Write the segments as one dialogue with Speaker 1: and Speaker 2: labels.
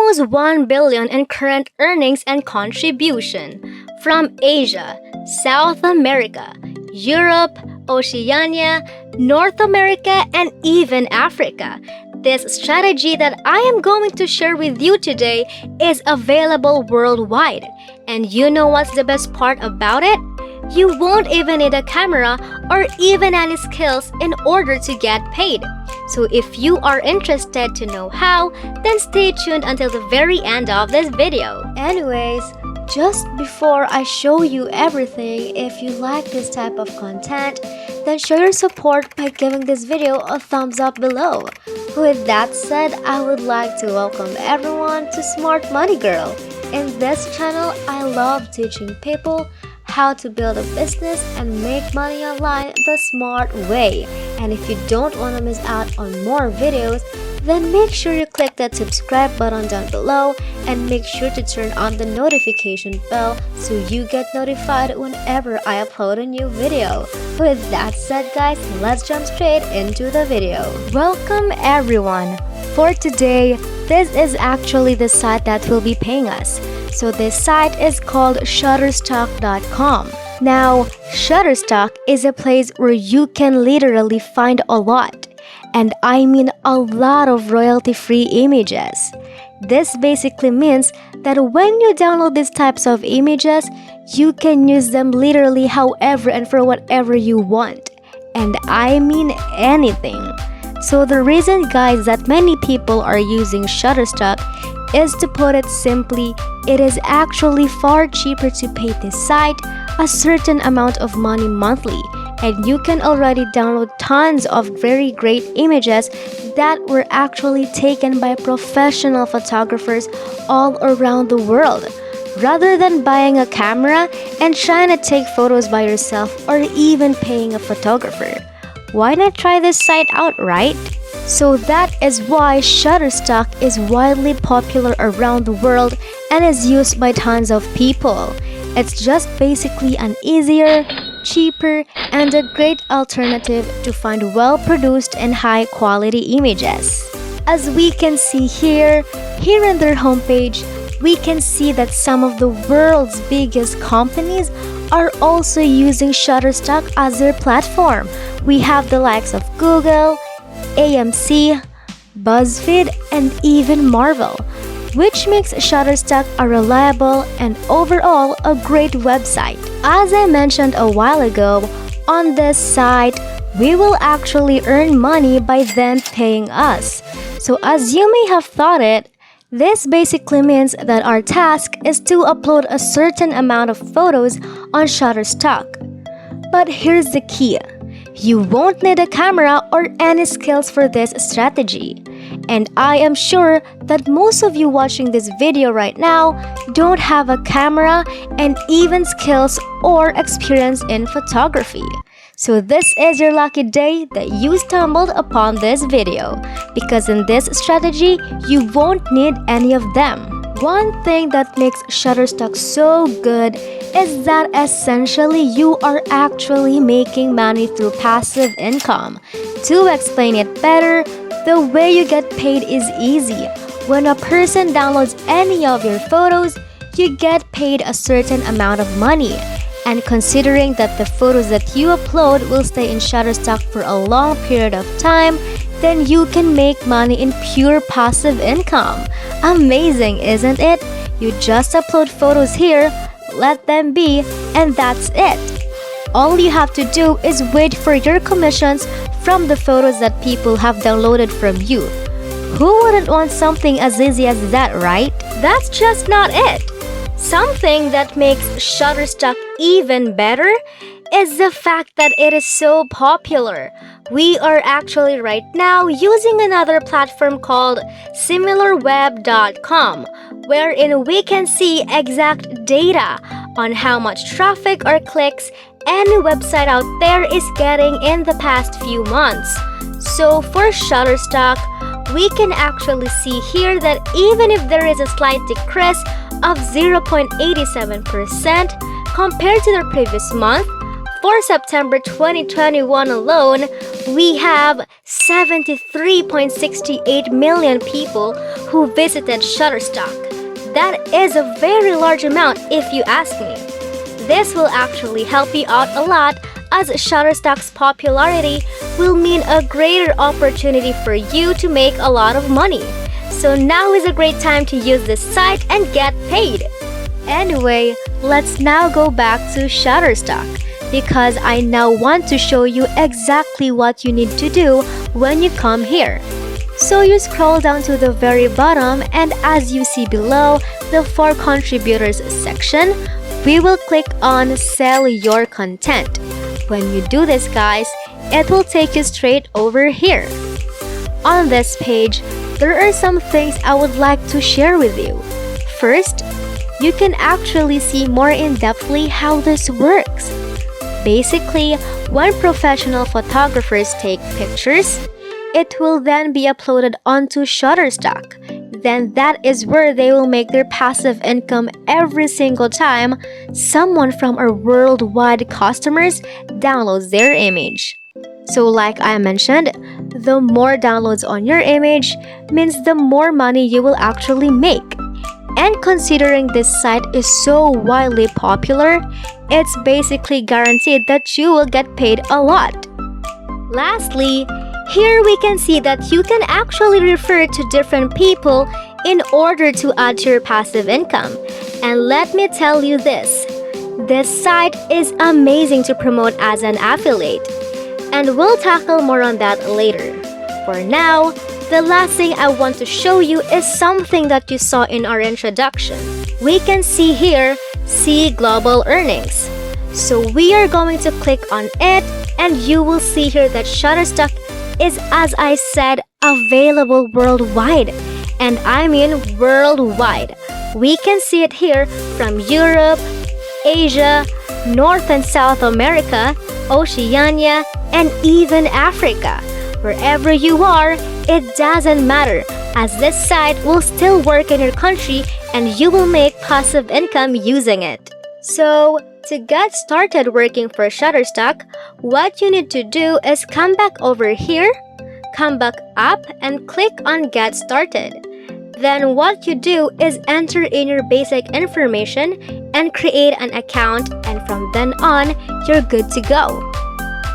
Speaker 1: almost 1 billion in current earnings and contribution from Asia, South America, Europe, Oceania, North America, and even Africa. This strategy that I am going to share with you today is available worldwide. And you know what's the best part about it? You won't even need a camera or even any skills in order to get paid. So if you are interested to know how, then stay tuned until the very end of this video. Anyways, just before I show you everything, if you like this type of content, then show your support by giving this video a thumbs up below. With that said, I would like to welcome everyone to Smart Money Girl. In this channel, I love teaching people how to build a business and make money online the smart way. And if you don't want to miss out on more videos, then make sure you click that subscribe button down below and make sure to turn on the notification bell so you get notified whenever I upload a new video. With that said guys, let's jump straight into the video. Welcome everyone! For today, this is actually the site that will be paying us. So this site is called Shutterstock.com. Now, Shutterstock is a place where you can literally find a lot, and I mean a lot of royalty-free images. This basically means that when you download these types of images, you can use them literally however and for whatever you want. And I mean anything. So the reason guys that many people are using Shutterstock is, to put it simply, it is actually far cheaper to pay this site a certain amount of money monthly, and you can already download tons of very great images that were actually taken by professional photographers all around the world, rather than buying a camera and trying to take photos by yourself or even paying a photographer. Why not try this site out, right? So that is why Shutterstock is widely popular around the world and is used by tons of people. It's just basically an easier, cheaper, and a great alternative to find well-produced and high-quality images. As we can see here in their homepage, we can see that some of the world's biggest companies are also using Shutterstock as their platform. We have the likes of Google, AMC, BuzzFeed, and even Marvel, which makes Shutterstock a reliable and overall a great website. As I mentioned a while ago, on this site, we will actually earn money by them paying us. So as you may have thought it, this basically means that our task is to upload a certain amount of photos on Shutterstock. But here's the key. You won't need a camera or any skills for this strategy. And I am sure that most of you watching this video right now don't have a camera and even skills or experience in photography. So this is your lucky day that you stumbled upon this video, because in this strategy, you won't need any of them. One thing that makes Shutterstock so good is that essentially you are actually making money through passive income. To explain it better, the way you get paid is easy. When a person downloads any of your photos, you get paid a certain amount of money. And considering that the photos that you upload will stay in Shutterstock for a long period of time, then you can make money in pure passive income. Amazing, isn't it? You just upload photos here, let them be, and that's it. All you have to do is wait for your commissions from the photos that people have downloaded from you. Who wouldn't want something as easy as that, right? That's just not it. Something that makes Shutterstock even better is the fact that it is so popular. We are actually right now using another platform called SimilarWeb.com, wherein we can see exact data on how much traffic or clicks any website out there is getting in the past few months. So for Shutterstock, we can actually see here that even if there is a slight decrease of 0.87% compared to the previous month, for September 2021 alone, we have 73.68 million people who visited Shutterstock. That is a very large amount if you ask me. This will actually help you out a lot, as Shutterstock's popularity will mean a greater opportunity for you to make a lot of money. So now is a great time to use this site and get paid. Anyway, let's now go back to Shutterstock, because I now want to show you exactly what you need to do when you come here. So you scroll down to the very bottom, and as you see below the For Contributors section, we will click on Sell Your Content. When you do this, guys, it will take you straight over here. On this page, there are some things I would like to share with you. First, you can actually see more in-depthly how this works. Basically, when professional photographers take pictures, it will then be uploaded onto Shutterstock. Then that is where they will make their passive income every single time someone from our worldwide customers downloads their image. So like I mentioned, the more downloads on your image means the more money you will actually make. And considering this site is so widely popular, it's basically guaranteed that you will get paid a lot. Lastly, here we can see that you can actually refer to different people in order to add to your passive income. And let me tell you this site is amazing to promote as an affiliate. And we'll tackle more on that later. For now, the last thing I want to show you is something that you saw in our introduction. We can see here, see global earnings. So we are going to click on it, and you will see here that Shutterstock is, as I said, available worldwide. And I mean worldwide. We can see it here from Europe, Asia, North and South America, Oceania, and even Africa. Wherever you are, it doesn't matter, as this site will still work in your country and you will make passive income using it. So, to get started working for Shutterstock, what you need to do is come back over here, come back up, and click on Get Started. Then what you do is enter in your basic information and create an account, and from then on, you're good to go.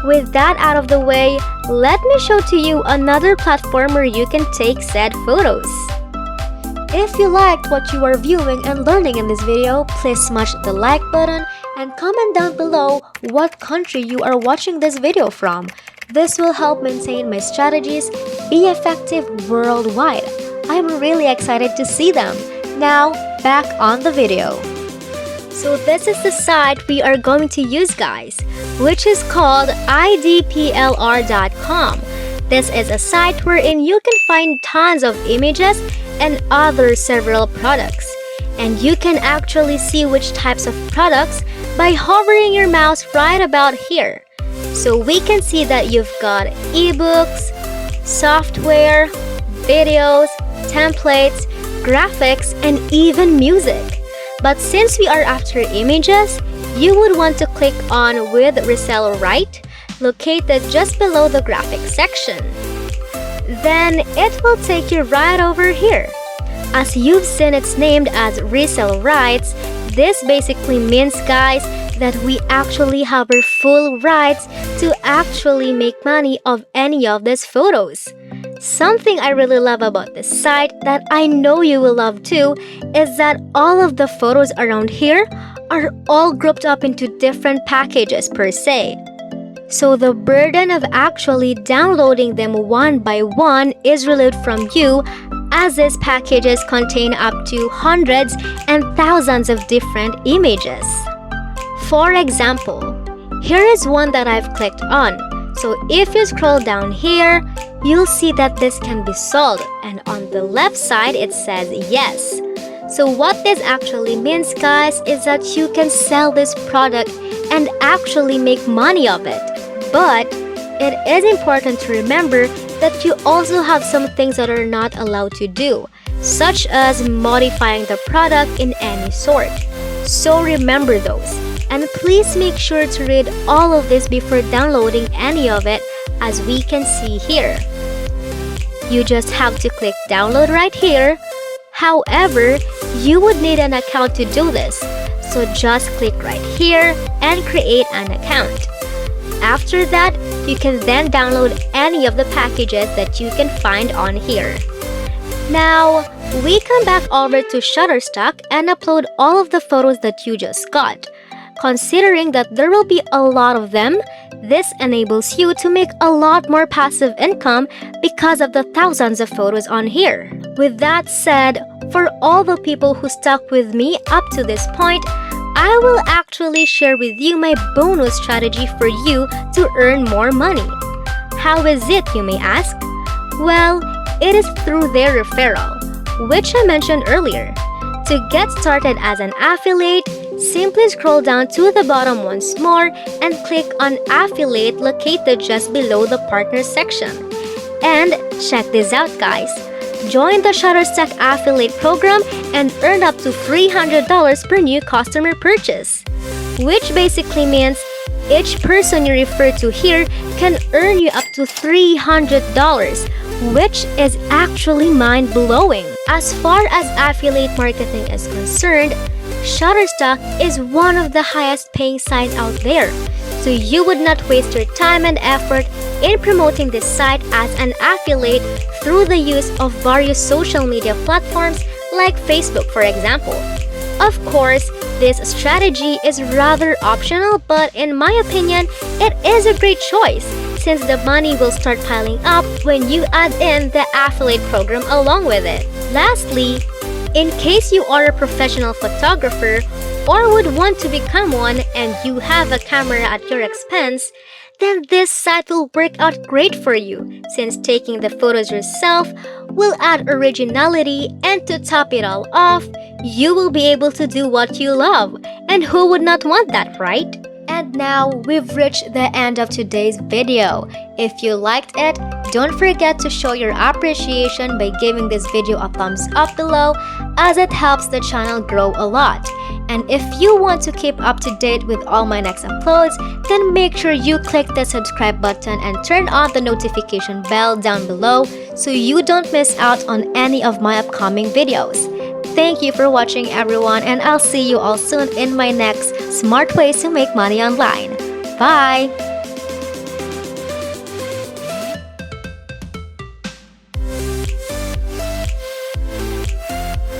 Speaker 1: With that out of the way, let me show to you another platform where you can take said photos. If you liked what you are viewing and learning in this video, please smash the like button and comment down below what country you are watching this video from. This will help maintain my strategies be effective worldwide. I'm really excited to see them. Now, back on the video. So this is the site we are going to use, guys, which is called idplr.com. This is a site wherein you can find tons of images and other several products. And you can actually see which types of products by hovering your mouse right about here. So we can see that you've got ebooks, software, videos, templates, graphics, and even music. But since we are after images, you would want to click on With Resell Right, located just below the graphics section. Then it will take you right over here. As you've seen, it's named as Resell Rights. This basically means, guys, that we actually have our full rights to actually make money of any of these photos. Something I really love about this site that I know you will love too is that all of the photos around here are all grouped up into different packages per se. So the burden of actually downloading them one by one is relieved from you, as these packages contain up to hundreds and thousands of different images. For example, here is one that I've clicked on. So if you scroll down here, you'll see that this can be sold, and on the left side it says yes. So what this actually means, guys, is that you can sell this product and actually make money of it. But it is important to remember that you also have some things that are not allowed to do, such as modifying the product in any sort. So remember those. And please make sure to read all of this before downloading any of it, as we can see here. You just have to click download right here. However, you would need an account to do this, so just click right here and create an account. After that, you can then download any of the packages that you can find on here. Now, we come back over to Shutterstock and upload all of the photos that you just got. Considering that there will be a lot of them, this enables you to make a lot more passive income because of the thousands of photos on here. With that said, for all the people who stuck with me up to this point, I will actually share with you my bonus strategy for you to earn more money. How is it, you may ask? Well, it is through their referral, which I mentioned earlier. To get started as an affiliate, simply scroll down to the bottom once more and click on Affiliate located just below the Partners section. And check this out, guys. Join the Shutterstock Affiliate program and earn up to $300 per new customer purchase, which basically means each person you refer to here can earn you up to $300, which is actually mind-blowing. As far as affiliate marketing is concerned, Shutterstock is one of the highest paying sites out there, so you would not waste your time and effort in promoting this site as an affiliate through the use of various social media platforms like Facebook, for example. Of course, this strategy is rather optional, but in my opinion, it is a great choice since the money will start piling up when you add in the affiliate program along with it. Lastly, in case you are a professional photographer or would want to become one and you have a camera at your expense, then this site will work out great for you since taking the photos yourself will add originality, and to top it all off, you will be able to do what you love. And who would not want that, right? And now we've reached the end of today's video. If you liked it, don't forget to show your appreciation by giving this video a thumbs up below, as it helps the channel grow a lot. And if you want to keep up to date with all my next uploads, then make sure you click the subscribe button and turn on the notification bell down below so you don't miss out on any of my upcoming videos. Thank you for watching, everyone, and I'll see you all soon in my next Smart Ways to Make Money Online. Bye!